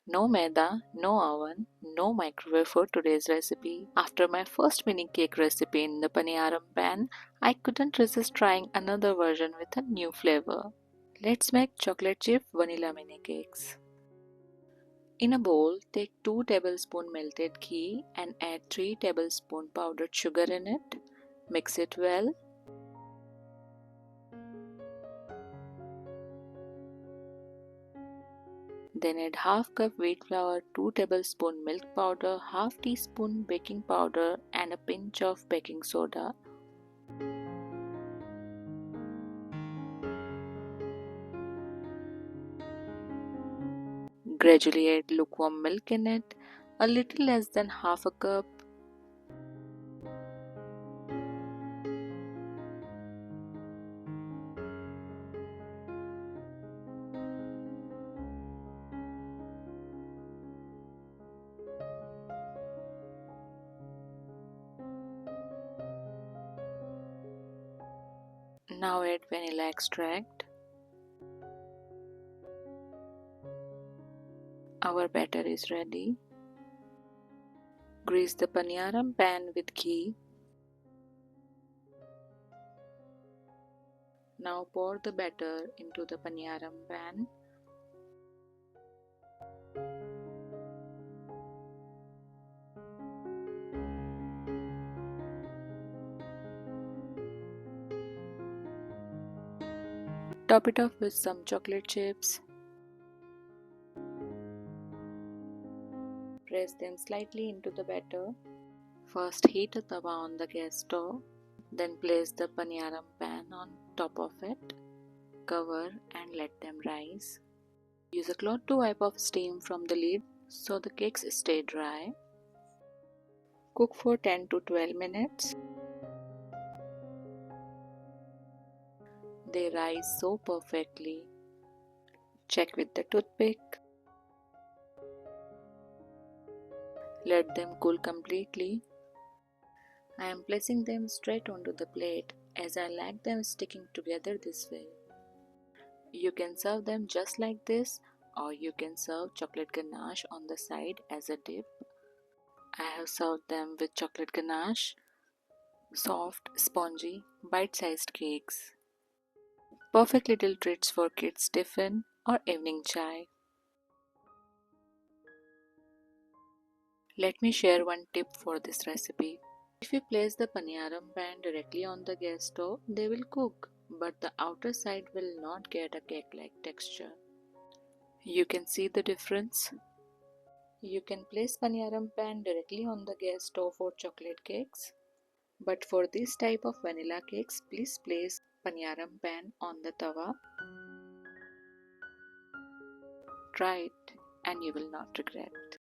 No maida, no oven, no microwave for today's recipe. After my first mini cake recipe in the Paniyaram pan, I couldn't resist trying another version with a new flavor. Let's make chocolate chip vanilla mini cakes. In a bowl, take 2 tablespoons melted ghee and add 3 tablespoons powdered sugar in it. Mix it well. Then add half cup wheat flour, 2 tablespoons milk powder, half teaspoon baking powder and a pinch of baking soda. Gradually add lukewarm milk in it, a little less than half a cup. Now add vanilla extract. Our batter is ready. Grease the Paniyaram pan with ghee. Now pour the batter into the Paniyaram pan. Top it off with some chocolate chips. Press them slightly into the batter. First heat a tawa on the gas stove. Then place the Paniyaram pan on top of it. Cover and let them rise. Use a cloth to wipe off steam from the lid so the cakes stay dry. Cook for 10 to 12 minutes. They rise so perfectly. Check with the toothpick. Let them cool completely. I am placing them straight onto the plate as I like them sticking together this way. You can serve them just like this, or you can serve chocolate ganache on the side as a dip. I have served them with chocolate ganache. Soft, spongy, bite-sized cakes. Perfect little treats for kids' tiffin or evening chai. Let me share one tip for this recipe. If you place the Paniyaram pan directly on the gas stove, they will cook, but the outer side will not get a cake-like texture. You can see the difference. You can place Paniyaram pan directly on the gas stove for chocolate cakes, but for this type of vanilla cakes, please place Paniyaram pan on the tawa. Try it and you will not regret.